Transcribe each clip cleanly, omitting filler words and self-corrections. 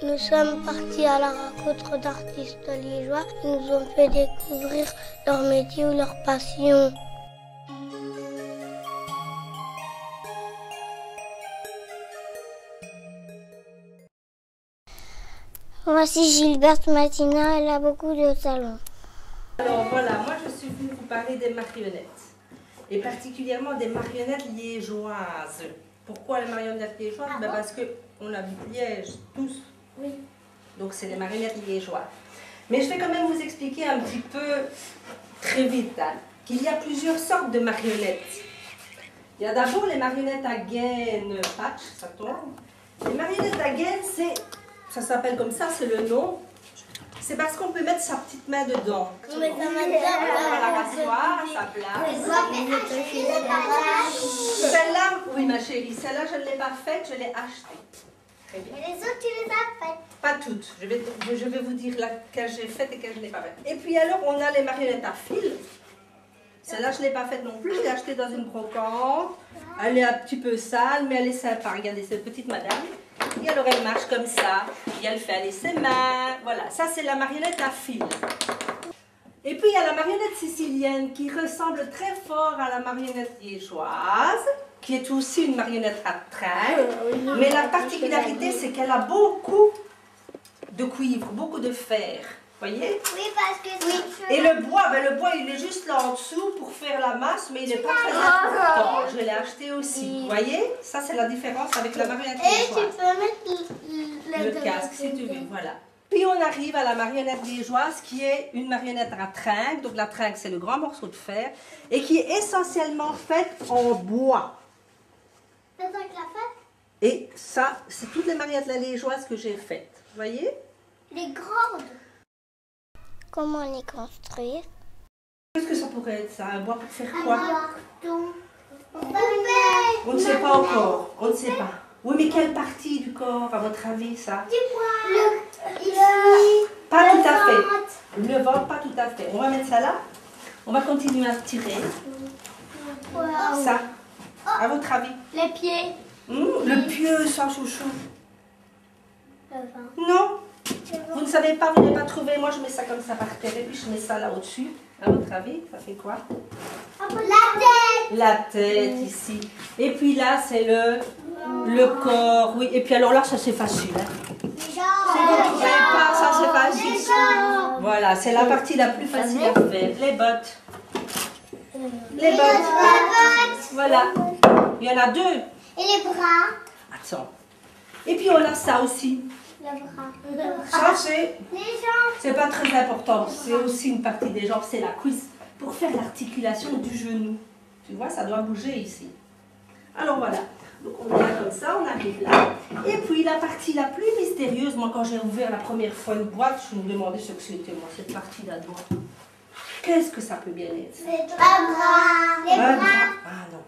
Nous sommes partis à la rencontre d'artistes liégeois qui nous ont fait découvrir leur métier ou leur passion. Voici Gilberte Matina, elle a beaucoup de talent. Alors voilà, moi je suis venue vous parler des marionnettes. Et particulièrement des marionnettes liégeoises. Pourquoi les marionnettes liégeoises? Parce qu'on habite Liège, tous. Oui. Donc c'est les marionnettes liégeoises. Mais je vais quand même vous expliquer un petit peu, très vite, qu'il y a plusieurs sortes de marionnettes. Il y a d'abord les marionnettes à gaine patch, ça tombe. Les marionnettes à gaine, ça s'appelle comme ça, c'est le nom. C'est parce qu'on peut mettre sa petite main dedans. On met sa main dedans, on la rasseoir à sa place. Celle-là, oui ma chérie, celle-là je ne l'ai pas faite, je l'ai achetée. Très bien. Et les autres, tu les as faites? Pas toutes. Je vais vous dire laquelle j'ai faite et laquelle je n'ai pas faite. Et puis alors, on a les marionnettes à fil. Celle-là, je ne l'ai pas faite non plus. Je l'ai achetée dans une brocante. Elle est un petit peu sale, mais elle est sympa. Regardez cette petite madame. Et alors, elle marche comme ça. Et elle fait aller ses mains. Voilà, ça, c'est la marionnette à fil. Et puis, il y a la marionnette sicilienne qui ressemble très fort à la marionnette liégeoise, qui est aussi une marionnette à tringle. Mais la particularité, c'est qu'elle a beaucoup de cuivre, beaucoup de fer. Voyez? Oui, parce que oui. Et le bois, le bois, il est juste là en dessous pour faire la masse, mais il n'est pas très important. Je l'ai acheté aussi. Vous voyez? Ça, c'est la différence avec la marionnette liégeoise. Et tu peux mettre le casque, si tu veux. Voilà. Puis on arrive à la marionnette liégeoise qui est une marionnette à tringle. Donc la tringle, c'est le grand morceau de fer et qui est essentiellement faite en bois. C'est ça que la fête? Et ça, c'est toutes les marionnettes liégeoises que j'ai faites. Vous voyez? Les grandes. Comment les construire? Qu'est-ce que ça pourrait être ça? Un bois pour faire quoi? On ne sait pas encore. On ne sait pas. Oui, mais quelle partie du corps, à votre avis, ça? Pas tout à fait. Le ventre, pas tout à fait. On va mettre ça là. On va continuer à tirer. Ça, à votre avis? Les pieds. Le pieu, ça, chouchou. Non. Vous ne savez pas, vous n'avez pas trouvé. Moi, je mets ça comme ça par terre et puis je mets ça là au-dessus. À votre avis, ça fait quoi? La tête. La tête ici. Et puis là, c'est le corps. Oui. Et puis alors là, ça c'est facile. Si vous ne trouvez pas, ça c'est facile. Voilà, c'est la partie la plus facile à faire. Les bottes. Les bottes. Voilà. Il y en a deux. Et les bras. Attends. Et puis on a ça aussi. Les bras. Ça c'est... Les jambes. C'est pas très important. C'est aussi une partie des jambes, c'est la cuisse. Pour faire l'articulation du genou. Tu vois, ça doit bouger ici. Alors voilà. Donc on est là comme ça, on arrive là. Et puis la partie la plus mystérieuse, moi quand j'ai ouvert la première fois une boîte, je me demandais ce que c'était moi, cette partie-là droite. Qu'est-ce que ça peut bien être? Les bras. Les bras. Ah non.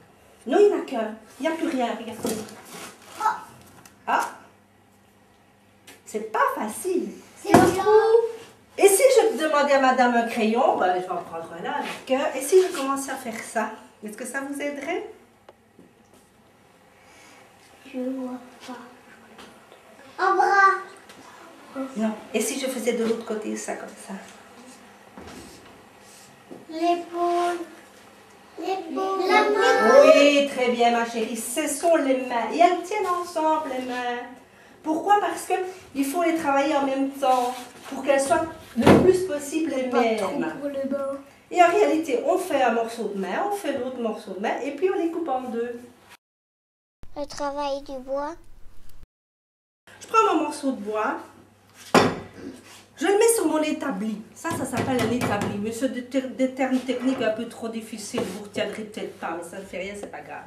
Non, il n'y en a qu'un. Il n'y a plus rien, regardez. Ah. C'est pas facile. C'est beaucoup. Et si je demandais à madame un crayon, je vais en prendre un là avec. Et si je commençais à faire ça, est-ce que ça vous aiderait? Je vois pas. Un bras. Non. Et si je faisais de l'autre côté ça comme ça? L'épaule. L'épaule. La main. Oui, très bien ma chérie. Ce sont les mains. Et elles tiennent ensemble les mains. Pourquoi? Parce qu'il faut les travailler en même temps pour qu'elles soient le plus possible les mêmes. Pour le bas. Et en réalité, on fait un morceau de main, on fait l'autre morceau de main et puis on les coupe en deux. Le travail du bois. Je prends mon morceau de bois, je le mets sur mon établi. Ça s'appelle un établi. Mais c'est des termes techniques un peu trop difficiles. Vous ne retiendrez peut-être pas, mais ça ne fait rien, c'est pas grave.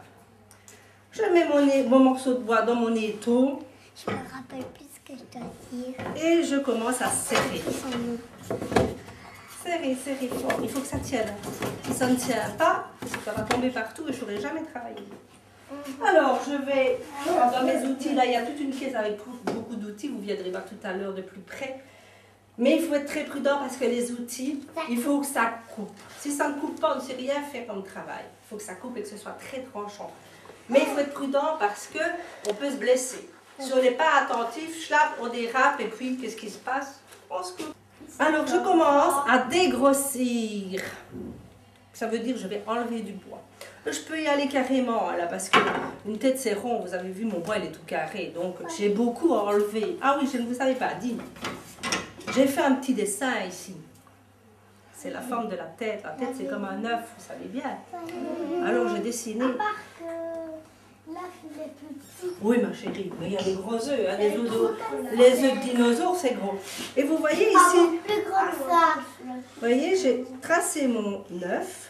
Je mets mon morceau de bois dans mon étau. Je me rappelle plus ce que je dois dire. Et je commence à serrer. Serrer, serrer fort. Il faut que ça tienne. Si ça ne tient pas, ça va tomber partout et je n'aurai jamais travaillé. Alors, je vais, dans mes outils, là, il y a toute une caisse avec beaucoup d'outils. Vous viendrez voir tout à l'heure de plus près. Mais il faut être très prudent parce que les outils, il faut que ça coupe. Si ça ne coupe pas, on ne sait rien faire comme travail. Il faut que ça coupe et que ce soit très tranchant. Mais il faut être prudent parce qu'on peut se blesser. Si on n'est pas attentif, schlap, on dérape et puis qu'est-ce qui se passe? On se coupe. Alors je commence à dégrossir. Ça veut dire que je vais enlever du bois. Je peux y aller carrément là parce que une tête c'est rond. Vous avez vu mon bois il est tout carré. Donc j'ai beaucoup à enlever. Ah oui, je ne vous avais pas dit. J'ai fait un petit dessin ici. C'est la forme de la tête. La tête c'est comme un œuf, vous savez bien. Alors j'ai dessiné. L'œuf est plus petit. Oui ma chérie, mais il y a des gros œufs. Hein, les œufs de dinosaures c'est gros. Et vous voyez ici. Plus grand que ça. Vous voyez, j'ai tracé mon œuf.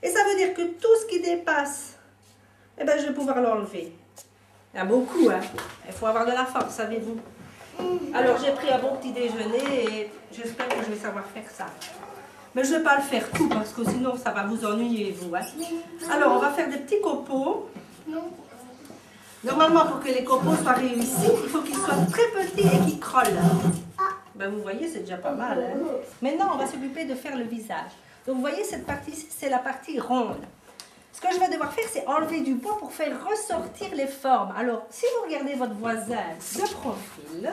Et ça veut dire que tout ce qui dépasse, eh ben, je vais pouvoir l'enlever. Il y a beaucoup, hein. Il faut avoir de la force, savez-vous. Alors, j'ai pris un bon petit déjeuner et j'espère que je vais savoir faire ça. Mais je ne vais pas le faire tout parce que sinon, ça va vous ennuyer, vous. Hein. Alors, on va faire des petits copeaux. Normalement, pour que les copeaux soient réussis, il faut qu'ils soient très petits et qu'ils crollent. Ben, vous voyez, c'est déjà pas mal. Hein. Maintenant, on va s'occuper de faire le visage. Donc, vous voyez, cette partie-ci, c'est la partie ronde. Ce que je vais devoir faire, c'est enlever du bois pour faire ressortir les formes. Alors, si vous regardez votre voisin de profil,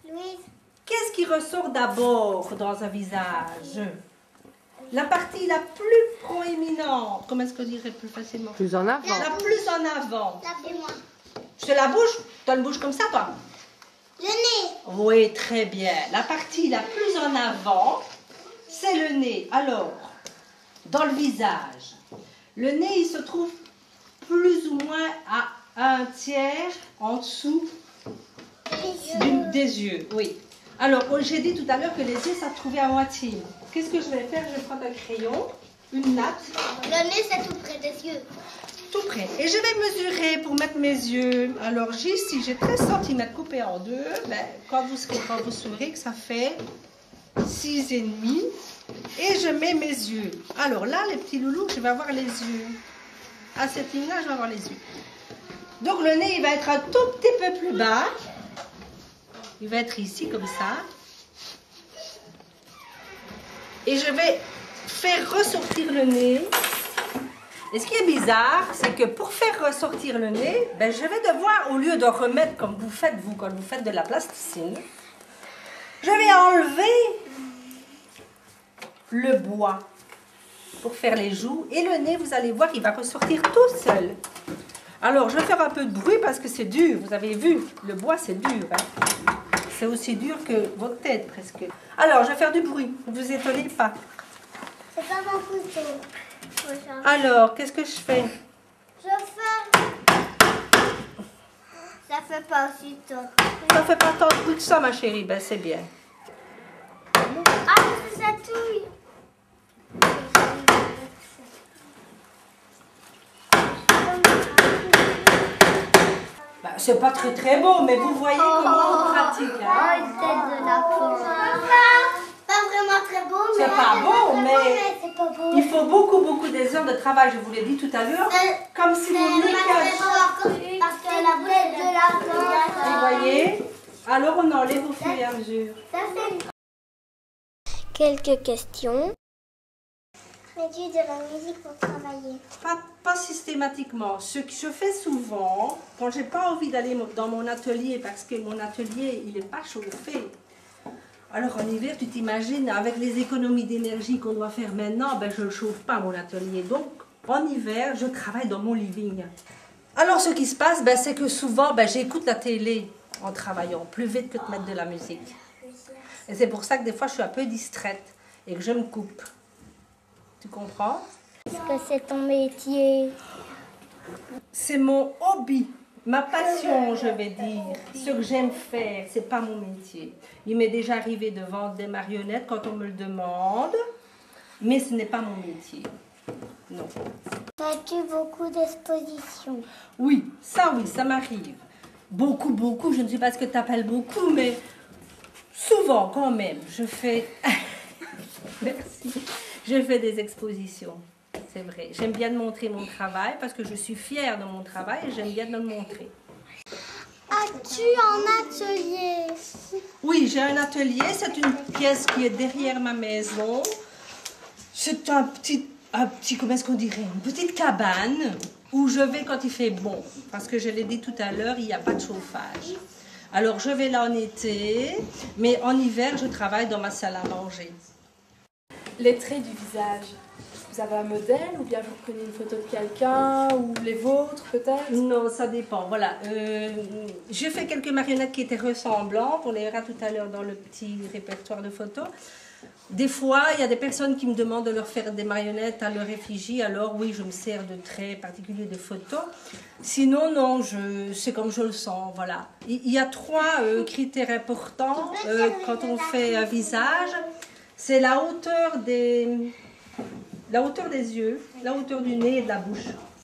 Louise. qu'est-ce qui ressort d'abord dans un visage? La partie la plus proéminente. Comment est-ce que je dirais plus facilement? Plus en avant. La plus en avant. Tapez-moi. C'est la bouche? Tu as une bouche comme ça, toi? Le nez. Oui, très bien. La partie la plus en avant, c'est le nez. Alors, dans le visage, le nez, il se trouve plus ou moins à 1/3 en dessous des yeux. Oui. Alors, j'ai dit tout à l'heure que les yeux, ça se trouvait à moitié. Qu'est-ce que je vais faire? Je vais prendre un crayon, une natte. Le nez, c'est tout près des yeux. Tout près. Et je vais mesurer pour mettre mes yeux. Alors, ici, j'ai 13 cm coupés en deux. Ben, quand vous saurez que ça fait 6,5. Et je mets mes yeux. Alors là, les petits loulous, je vais avoir les yeux. À cette ligne-là, je vais avoir les yeux. Donc, le nez, il va être un tout petit peu plus bas. Il va être ici, comme ça. Et je vais faire ressortir le nez. Et ce qui est bizarre, c'est que pour faire ressortir le nez, ben, je vais devoir, au lieu de remettre comme vous faites, vous, quand vous faites de la plasticine, je vais enlever le bois pour faire les joues. Et le nez, vous allez voir, il va ressortir tout seul. Alors, je vais faire un peu de bruit parce que c'est dur. Vous avez vu, le bois, c'est dur. Hein? C'est aussi dur que votre tête, presque. Alors, je vais faire du bruit. Ne vous étonnez pas. C'est pas mon couteau. Alors, qu'est-ce que je fais? Je fais. Ça fait pas aussi tôt. Ça fait pas tant de bruit que ça, ma chérie. Ben, c'est bien. Ah, c'est ça touille. Ben, c'est pas très très beau, mais vous voyez comment on pratique. Oh, Hein? une tête de lapin. Pas vraiment très beau, mais. C'est pas beau, mais c'est pas beau. il faut beaucoup des heures de travail, je vous l'ai dit tout à l'heure. Comme si vous veniez Parce que la tête de lapin. Vous voyez? Alors on enlève au fur et à mesure. Quelques questions. Fais-tu de la musique pour travailler? Pas systématiquement. Ce que je fais souvent, quand j'ai pas envie d'aller dans mon atelier, parce que mon atelier, il n'est pas chauffé. Alors en hiver, tu t'imagines, avec les économies d'énergie qu'on doit faire maintenant, ben, je ne chauffe pas mon atelier. Donc en hiver, je travaille dans mon living. Alors ce qui se passe, ben, c'est que souvent, ben, j'écoute la télé en travaillant, plus vite que de mettre de la musique. Et c'est pour ça que des fois, je suis un peu distraite et que je me coupe. Tu comprends? Est-ce que c'est ton métier? C'est mon hobby, ma passion, je vais dire. Ce que j'aime faire, c'est pas mon métier. Il m'est déjà arrivé de vendre des marionnettes quand on me le demande, mais ce n'est pas mon métier. Non. As-tu beaucoup d'expositions? Oui, ça m'arrive. Beaucoup, je ne sais pas ce que tu appelles beaucoup, mais souvent quand même, je fais... Merci. Je fais des expositions, c'est vrai. J'aime bien de montrer mon travail parce que je suis fière de mon travail et j'aime bien de le montrer. As-tu un atelier? Oui, j'ai un atelier. C'est une pièce qui est derrière ma maison. C'est un petit, comment est-ce qu'on dirait? Une petite cabane où je vais quand il fait bon. Parce que je l'ai dit tout à l'heure, il n'y a pas de chauffage. Alors je vais là en été, mais en hiver, je travaille dans ma salle à manger. Les traits du visage, vous avez un modèle ou bien vous prenez une photo de quelqu'un ou les vôtres peut-être? Non, ça dépend. Voilà. J'ai fait quelques marionnettes qui étaient ressemblantes. On les verra tout à l'heure dans le petit répertoire de photos. Des fois, il y a des personnes qui me demandent de leur faire des marionnettes à leur effigie. Alors oui, je me sers de traits particuliers de photos. Sinon, non, c'est comme je le sens. Voilà. Il y a 3 critères importants quand on fait un visage. C'est la hauteur des yeux, la hauteur du nez et de la bouche.